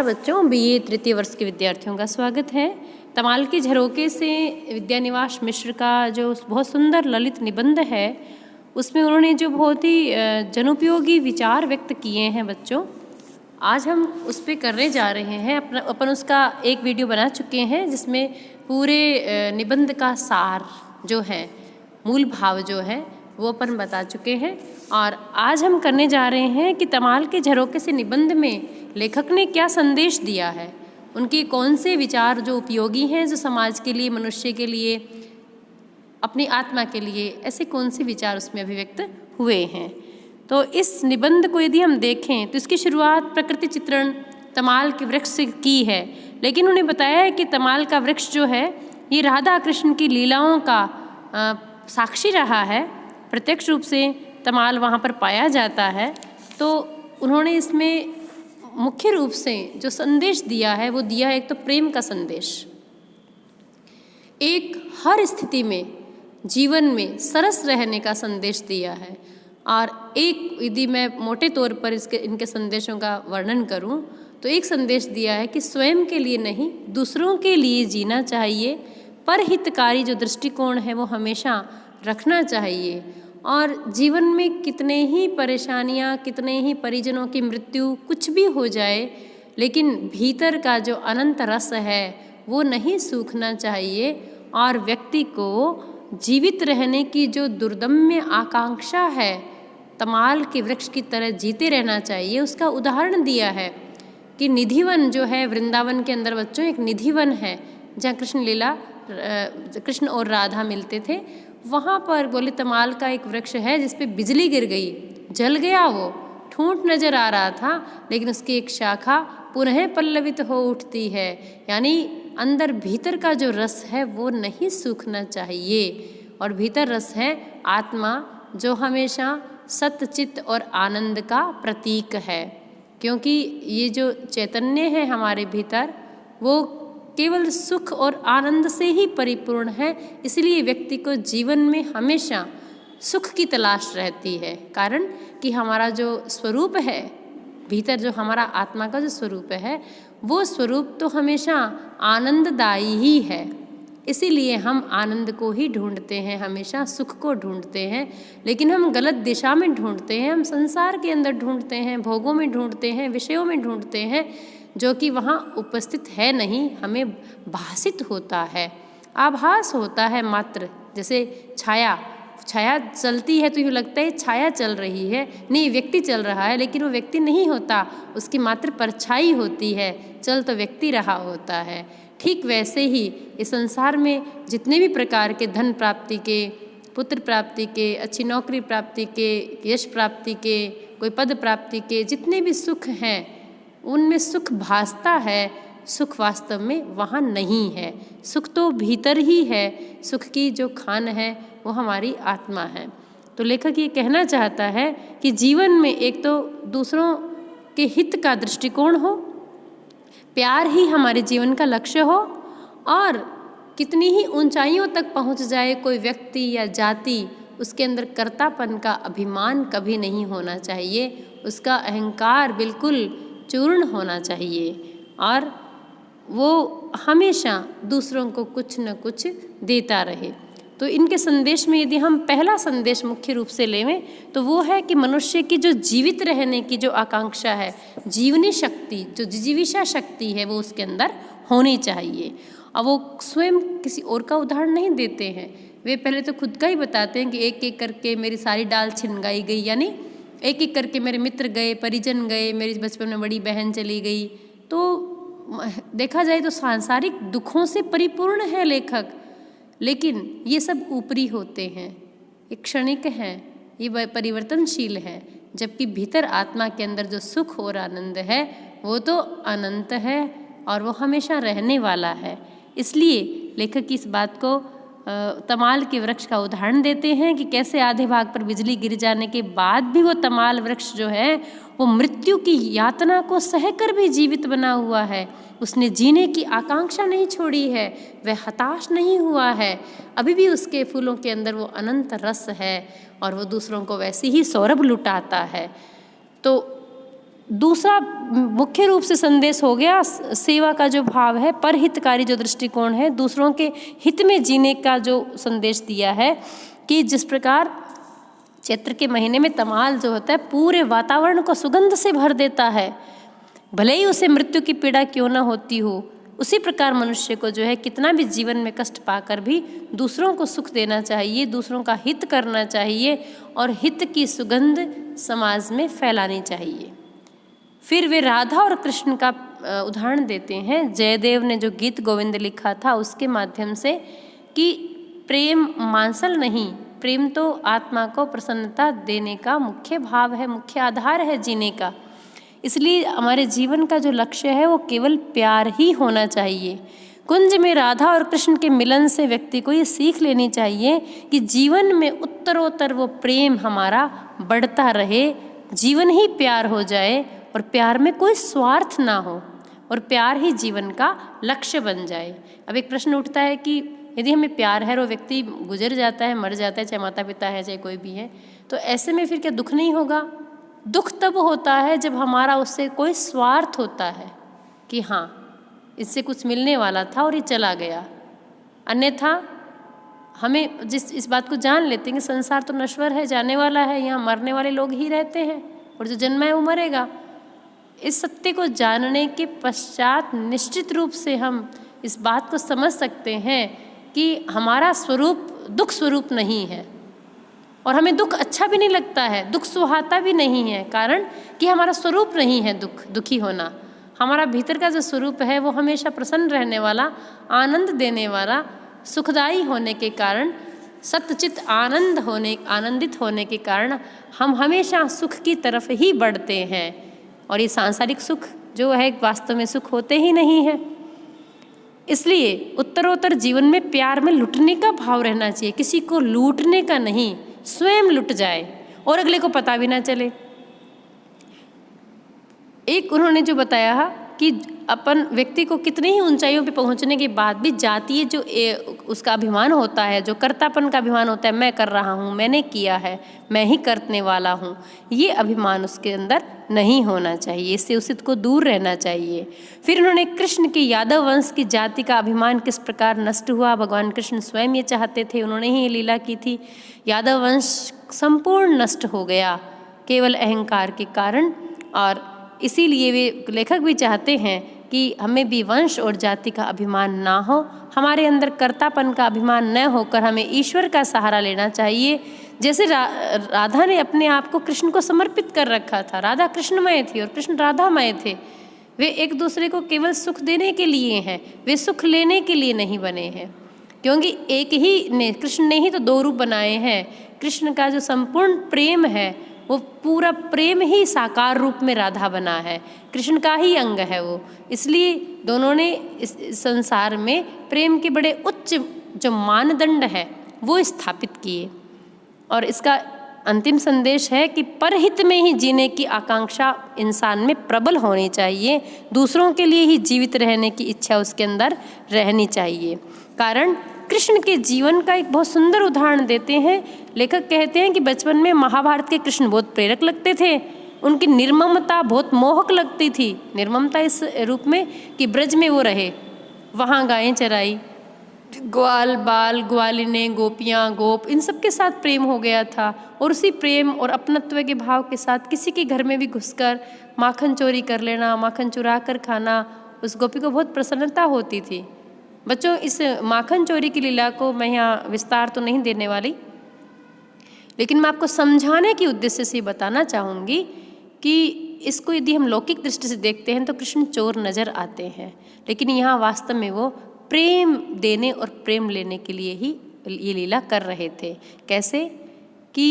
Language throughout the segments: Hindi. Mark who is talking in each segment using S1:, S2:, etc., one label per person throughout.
S1: बच्चों, बीए तृतीय वर्ष के विद्यार्थियों का स्वागत है। तमाल के झरोके से विद्यानिवास मिश्र का जो बहुत सुंदर ललित निबंध है, उसमें उन्होंने जो बहुत ही जनोपयोगी विचार व्यक्त किए हैं बच्चों, आज हम उस पर करने जा रहे हैं। अपन उसका एक वीडियो बना चुके हैं जिसमें पूरे निबंध का सार जो है, मूल भाव जो है वो अपन बता चुके हैं। और आज हम करने जा रहे हैं कि तमाल के झरोके से निबंध में लेखक ने क्या संदेश दिया है, उनके कौन से विचार जो उपयोगी हैं, जो समाज के लिए, मनुष्य के लिए, अपनी आत्मा के लिए, ऐसे कौन से विचार उसमें अभिव्यक्त हुए हैं। तो इस निबंध को यदि हम देखें तो इसकी शुरुआत प्रकृति चित्रण तमाल के वृक्ष से की है, लेकिन उन्हें बताया है कि तमाल का वृक्ष जो है ये राधा कृष्ण की लीलाओं का साक्षी रहा है, प्रत्यक्ष रूप से तमाल वहाँ पर पाया जाता है। तो उन्होंने इसमें मुख्य रूप से जो संदेश दिया है वो दिया है एक तो प्रेम का संदेश, एक हर स्थिति में जीवन में सरस रहने का संदेश दिया है, और एक यदि मैं मोटे तौर पर इनके संदेशों का वर्णन करूं तो एक संदेश दिया है कि स्वयं के लिए नहीं, दूसरों के लिए जीना चाहिए, परहितकारी जो दृष्टिकोण है वो हमेशा रखना चाहिए। और जीवन में कितने ही परेशानियां, कितने ही परिजनों की मृत्यु, कुछ भी हो जाए, लेकिन भीतर का जो अनंत रस है वो नहीं सूखना चाहिए, और व्यक्ति को जीवित रहने की जो दुर्दम्य आकांक्षा है, तमाल के वृक्ष की तरह जीते रहना चाहिए। उसका उदाहरण दिया है कि निधिवन जो है वृंदावन के अंदर बच्चों, एक निधिवन है जहाँ कृष्ण और राधा मिलते थे। वहाँ पर बोले तमाल का एक वृक्ष है जिस पे बिजली गिर गई, जल गया, वो ठूंठ नजर आ रहा था, लेकिन उसकी एक शाखा पुनः पल्लवित हो उठती है। यानी अंदर भीतर का जो रस है वो नहीं सूखना चाहिए, और भीतर रस है आत्मा जो हमेशा सत्चित और आनंद का प्रतीक है। क्योंकि ये जो चैतन्य है हमारे भीतर वो केवल सुख और आनंद से ही परिपूर्ण है, इसलिए व्यक्ति को जीवन में हमेशा सुख की तलाश रहती है। कारण कि हमारा जो स्वरूप है भीतर, जो हमारा आत्मा का जो स्वरूप है, वो स्वरूप तो हमेशा आनंददायी ही है। इसीलिए हम आनंद को ही ढूंढते हैं, हमेशा सुख को ढूंढते हैं, लेकिन हम गलत दिशा में ढूंढते हैं। हम संसार के अंदर ढूंढते हैं, भोगों में ढूंढते हैं, विषयों में ढूंढते हैं, जो कि वहाँ उपस्थित है नहीं, हमें भासित होता है, आभास होता है मात्र। जैसे छाया चलती है तो यूँ लगता है छाया चल रही है, नहीं व्यक्ति चल रहा है, लेकिन वो व्यक्ति नहीं होता, उसकी मात्र परछाई होती है, चल तो व्यक्ति रहा होता है। ठीक वैसे ही इस संसार में जितने भी प्रकार के धन प्राप्ति के, पुत्र प्राप्ति के, अच्छी नौकरी प्राप्ति के, यश प्राप्ति के, कोई पद प्राप्ति के, जितने भी सुख हैं उनमें सुख भासता है, सुख वास्तव में वहाँ नहीं है। सुख तो भीतर ही है, सुख की जो खान है वो हमारी आत्मा है। तो लेखक ये कहना चाहता है कि जीवन में एक तो दूसरों के हित का दृष्टिकोण हो, प्यार ही हमारे जीवन का लक्ष्य हो, और कितनी ही ऊंचाइयों तक पहुंच जाए कोई व्यक्ति या जाति, उसके अंदर कर्तापन का अभिमान कभी नहीं होना चाहिए, उसका अहंकार बिल्कुल चूर्ण होना चाहिए, और वो हमेशा दूसरों को कुछ न कुछ देता रहे। तो इनके संदेश में यदि हम पहला संदेश मुख्य रूप से लेवें तो वो है कि मनुष्य की जो जीवित रहने की जो आकांक्षा है, जीवनी शक्ति, जो जिजीविषा शक्ति है, वो उसके अंदर होनी चाहिए। अब वो स्वयं किसी और का उदाहरण नहीं देते हैं, वे पहले तो खुद का ही बताते हैं कि एक एक करके मेरी सारी डाल छिनगाई गई, यानी एक एक करके मेरे मित्र गए, परिजन गए, मेरी बचपन में बड़ी बहन चली गई। तो देखा जाए तो सांसारिक दुखों से परिपूर्ण है लेखक, लेकिन ये सब ऊपरी होते हैं, ये क्षणिक हैं, ये परिवर्तनशील हैं, जबकि भीतर आत्मा के अंदर जो सुख और आनंद है वो तो अनंत है और वो हमेशा रहने वाला है। इसलिए लेखक की इस बात को तमाल के वृक्ष का उदाहरण देते हैं कि कैसे आधे भाग पर बिजली गिर जाने के बाद भी वो तमाल वृक्ष जो है वो मृत्यु की यातना को सहकर भी जीवित बना हुआ है। उसने जीने की आकांक्षा नहीं छोड़ी है, वह हताश नहीं हुआ है, अभी भी उसके फूलों के अंदर वो अनंत रस है और वो दूसरों को वैसे ही सौरभ लुटाता है। तो दूसरा मुख्य रूप से संदेश हो गया सेवा का जो भाव है, परहितकारी जो दृष्टिकोण है, दूसरों के हित में जीने का जो संदेश दिया है कि जिस प्रकार चैत्र के महीने में तमाल जो होता है पूरे वातावरण को सुगंध से भर देता है, भले ही उसे मृत्यु की पीड़ा क्यों ना होती हो, उसी प्रकार मनुष्य को जो है कितना भी जीवन में कष्ट पाकर भी दूसरों को सुख देना चाहिए, दूसरों का हित करना चाहिए और हित की सुगंध समाज में फैलानी चाहिए। फिर वे राधा और कृष्ण का उदाहरण देते हैं। जयदेव ने जो गीत गोविंद लिखा था उसके माध्यम से कि प्रेम मांसल नहीं, प्रेम तो आत्मा को प्रसन्नता देने का मुख्य भाव है, मुख्य आधार है जीने का। इसलिए हमारे जीवन का जो लक्ष्य है वो केवल प्यार ही होना चाहिए। कुंज में राधा और कृष्ण के मिलन से व्यक्ति को ये सीख लेनी चाहिए कि जीवन में उत्तरोत्तर वो प्रेम हमारा बढ़ता रहे, जीवन ही प्यार हो जाए और प्यार में कोई स्वार्थ ना हो और प्यार ही जीवन का लक्ष्य बन जाए। अब एक प्रश्न उठता है कि यदि हमें प्यार है और वो व्यक्ति गुजर जाता है, मर जाता है, चाहे माता पिता है चाहे कोई भी है, तो ऐसे में फिर क्या दुख नहीं होगा? दुख तब होता है जब हमारा उससे कोई स्वार्थ होता है कि हाँ इससे कुछ मिलने वाला था और ये चला गया। अन्यथा हमें इस बात को जान लेते हैं कि संसार तो नश्वर है, जाने वाला है, यहाँ मरने वाले लोग ही रहते हैं और जो जन्मा है वो मरेगा। इस सत्य को जानने के पश्चात निश्चित रूप से हम इस बात को समझ सकते हैं कि हमारा स्वरूप दुख स्वरूप नहीं है और हमें दुख अच्छा भी नहीं लगता है, दुख सुहाता भी नहीं है, कारण कि हमारा स्वरूप नहीं है दुखी होना। हमारा भीतर का जो स्वरूप है वो हमेशा प्रसन्न रहने वाला, आनंद देने वाला, सुखदायी होने के कारण, सत्यचित आनंदित होने के कारण हम हमेशा सुख की तरफ ही बढ़ते हैं और ये सांसारिक सुख जो है वास्तव में सुख होते ही नहीं है। इसलिए उत्तरोत्तर जीवन में प्यार में लुटने का भाव रहना चाहिए, किसी को लूटने का नहीं, स्वयं लुट जाए और अगले को पता भी ना चले। एक उन्होंने जो बताया कि अपन व्यक्ति को कितनी ही ऊंचाइयों पे पहुंचने के बाद भी जातीय जो उसका अभिमान होता है, जो कर्तापन का अभिमान होता है, मैं कर रहा हूँ, मैंने किया है, मैं ही करने वाला हूँ, ये अभिमान उसके अंदर नहीं होना चाहिए, इससे उसे को दूर रहना चाहिए। फिर उन्होंने कृष्ण के यादव वंश की जाति का अभिमान किस प्रकार नष्ट हुआ, भगवान कृष्ण स्वयं ये चाहते थे, उन्होंने ही ये लीला की थी। यादव वंश संपूर्ण नष्ट हो गया केवल अहंकार के कारण और इसीलिए वे लेखक भी चाहते हैं कि हमें भी वंश और जाति का अभिमान ना हो, हमारे अंदर कर्तापन का अभिमान न होकर हमें ईश्वर का सहारा लेना चाहिए। जैसे राधा ने अपने आप को कृष्ण को समर्पित कर रखा था, राधा कृष्णमय थी और कृष्ण राधामय थे। वे एक दूसरे को केवल सुख देने के लिए हैं, वे सुख लेने के लिए नहीं बने हैं, क्योंकि एक ही ने, कृष्ण ने ही तो दो रूप बनाए हैं। कृष्ण का जो संपूर्ण प्रेम है वो पूरा प्रेम ही साकार रूप में राधा बना है, कृष्ण का ही अंग है वो। इसलिए दोनों ने इस संसार में प्रेम के बड़े उच्च जो मानदंड है वो स्थापित किए और इसका अंतिम संदेश है कि परहित में ही जीने की आकांक्षा इंसान में प्रबल होनी चाहिए, दूसरों के लिए ही जीवित रहने की इच्छा उसके अंदर रहनी चाहिए। कारण कृष्ण के जीवन का एक बहुत सुंदर उदाहरण देते हैं। लेखक कहते हैं कि बचपन में महाभारत के कृष्ण बहुत प्रेरक लगते थे, उनकी निर्ममता बहुत मोहक लगती थी। निर्ममता इस रूप में कि ब्रज में वो रहे, वहाँ गायें चराई, ग्वाल बाल ग्वालिने गोपियाँ गोप इन सब के साथ प्रेम हो गया था और उसी प्रेम और अपनत्व के भाव के साथ किसी के घर में भी घुसकर माखन चोरी कर लेना, माखन चुरा कर खाना, उस गोपी को बहुत प्रसन्नता होती थी। बच्चों, इस माखन चोरी की लीला को मैं यहाँ विस्तार तो नहीं देने वाली, लेकिन मैं आपको समझाने के उद्देश्य से बताना चाहूँगी कि इसको यदि हम लौकिक दृष्टि से देखते हैं तो कृष्ण चोर नज़र आते हैं, लेकिन यहाँ वास्तव में वो प्रेम देने और प्रेम लेने के लिए ही ये लीला कर रहे थे। कैसे कि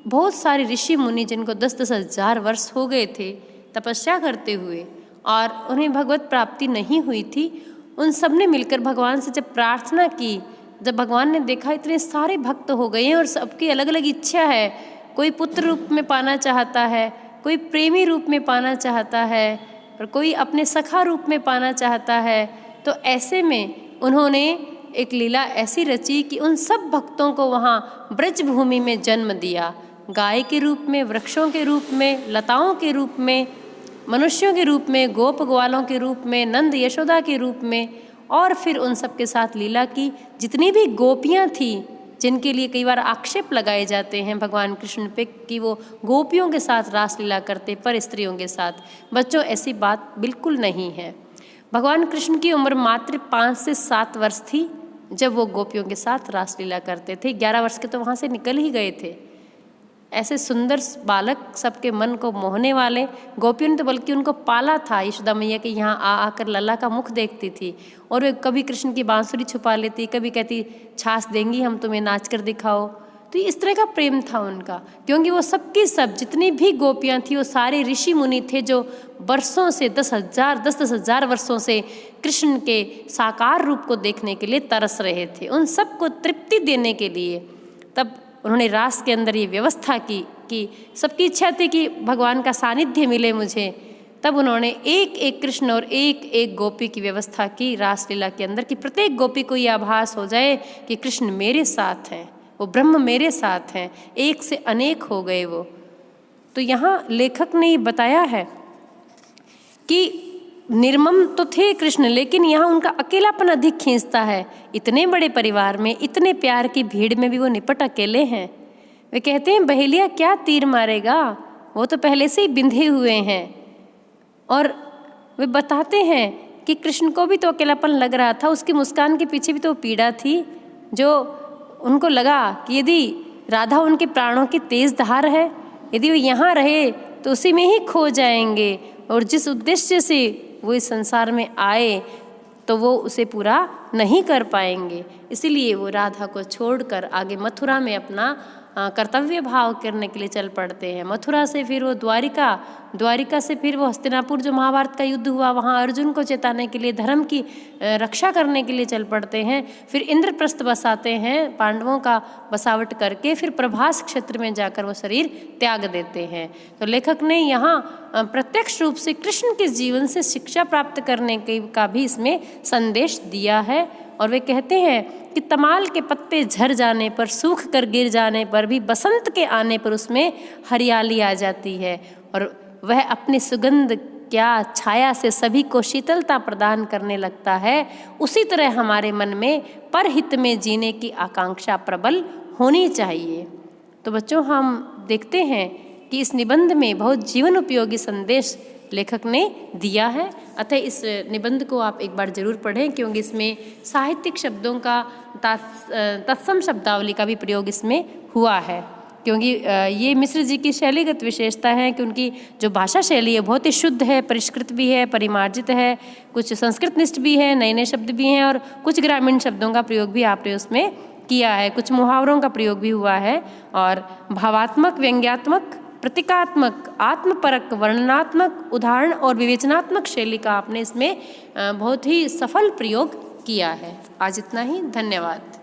S1: बहुत सारे ऋषि मुनि जिनको 10-10 हज़ार वर्ष हो गए थे तपस्या करते हुए और उन्हें भगवत प्राप्ति नहीं हुई थी, उन सब ने मिलकर भगवान से जब प्रार्थना की, जब भगवान ने देखा इतने सारे भक्त हो गए हैं और सबकी अलग अलग इच्छा है, कोई पुत्र रूप में पाना चाहता है, कोई प्रेमी रूप में पाना चाहता है और कोई अपने सखा रूप में पाना चाहता है, तो ऐसे में उन्होंने एक लीला ऐसी रची कि उन सब भक्तों को वहाँ ब्रज भूमि में जन्म दिया, गाय के रूप में, वृक्षों के रूप में, लताओं के रूप में, मनुष्यों के रूप में, गोप ग्वालों के रूप में, नंद यशोदा के रूप में, और फिर उन सब के साथ लीला की। जितनी भी गोपियाँ थी, जिनके लिए कई बार आक्षेप लगाए जाते हैं भगवान कृष्ण पे कि वो गोपियों के साथ रासलीला करते पर स्त्रियों के साथ, बच्चों ऐसी बात बिल्कुल नहीं है। भगवान कृष्ण की उम्र मात्र 5 से 7 वर्ष थी जब वो गोपियों के साथ रासलीला करते थे। 11 वर्ष के तो वहाँ से निकल ही गए थे। ऐसे सुंदर बालक, सबके मन को मोहने वाले, गोपियों ने तो बल्कि उनको पाला था। यशोदा मैया के यहाँ आकर लला का मुख देखती थी और वे कभी कृष्ण की बांसुरी छुपा लेती, कभी कहती छाछ देंगी हम तुम्हें, नाच कर दिखाओ। तो इस तरह का प्रेम था उनका, क्योंकि वो सबकी सब जितनी भी गोपियाँ थी वो सारे ऋषि मुनि थे जो वर्षों से 10,000 वर्षों से कृष्ण के साकार रूप को देखने के लिए तरस रहे थे। उन सबको तृप्ति देने के लिए तब उन्होंने रास के अंदर ये व्यवस्था की कि सबकी इच्छा थी कि भगवान का सानिध्य मिले मुझे। तब उन्होंने एक एक कृष्ण और एक एक गोपी की व्यवस्था की रासलीला के अंदर, कि प्रत्येक गोपी को ये आभास हो जाए कि कृष्ण मेरे साथ हैं, वो ब्रह्म मेरे साथ हैं, एक से अनेक हो गए वो। तो यहाँ लेखक ने ये बताया है कि निर्मम तो थे कृष्ण, लेकिन यहाँ उनका अकेलापन अधिक खींचता है। इतने बड़े परिवार में, इतने प्यार की भीड़ में भी वो निपट अकेले हैं। वे कहते हैं बहेलिया क्या तीर मारेगा, वो तो पहले से ही बिंधे हुए हैं। और वे बताते हैं कि कृष्ण को भी तो अकेलापन लग रहा था, उसकी मुस्कान के पीछे भी तो पीड़ा थी, जो उनको लगा कि यदि राधा उनके प्राणों की तेज धार है, यदि वो यहाँ रहे तो उसी में ही खो जाएंगे, और जिस उद्देश्य से वो इस संसार में आए तो वो उसे पूरा नहीं कर पाएंगे। इसीलिए वो राधा को छोड़कर आगे मथुरा में अपना कर्तव्य भाव करने के लिए चल पड़ते हैं। मथुरा से फिर वो द्वारिका से फिर वो हस्तिनापुर, जो महाभारत का युद्ध हुआ, वहाँ अर्जुन को चेताने के लिए, धर्म की रक्षा करने के लिए चल पड़ते हैं। फिर इंद्रप्रस्थ बसाते हैं, पांडवों का बसावट करके, फिर प्रभास क्षेत्र में जाकर वो शरीर त्याग देते हैं। तो लेखक ने यहाँ प्रत्यक्ष रूप से कृष्ण के जीवन से शिक्षा प्राप्त करने का भी इसमें संदेश दिया है। और वे कहते हैं कि तमाल के पत्ते झड़ जाने पर, सूख कर गिर जाने पर भी बसंत के आने पर उसमें हरियाली आ जाती है, और वह अपनी सुगंध क्या छाया से सभी को शीतलता प्रदान करने लगता है। उसी तरह हमारे मन में परहित में जीने की आकांक्षा प्रबल होनी चाहिए। तो बच्चों, हम देखते हैं कि इस निबंध में बहुत जीवन उपयोगी संदेश लेखक ने दिया है। अतः इस निबंध को आप एक बार जरूर पढ़ें, क्योंकि इसमें साहित्यिक शब्दों का, तत्सम शब्दावली का भी प्रयोग इसमें हुआ है। क्योंकि ये मिश्र जी की शैलीगत विशेषता है कि उनकी जो भाषा शैली है बहुत ही शुद्ध है, परिष्कृत भी है, परिमार्जित है, कुछ संस्कृत निष्ठ भी है, नए नए शब्द भी हैं, और कुछ ग्रामीण शब्दों का प्रयोग भी आपने उसमें किया है, कुछ मुहावरों का प्रयोग भी हुआ है, और भावात्मक, व्यंग्यात्मक, प्रतीकात्मक, आत्मपरक, वर्णनात्मक, उदाहरण और विवेचनात्मक शैली का आपने इसमें बहुत ही सफल प्रयोग किया है। आज इतना ही, धन्यवाद।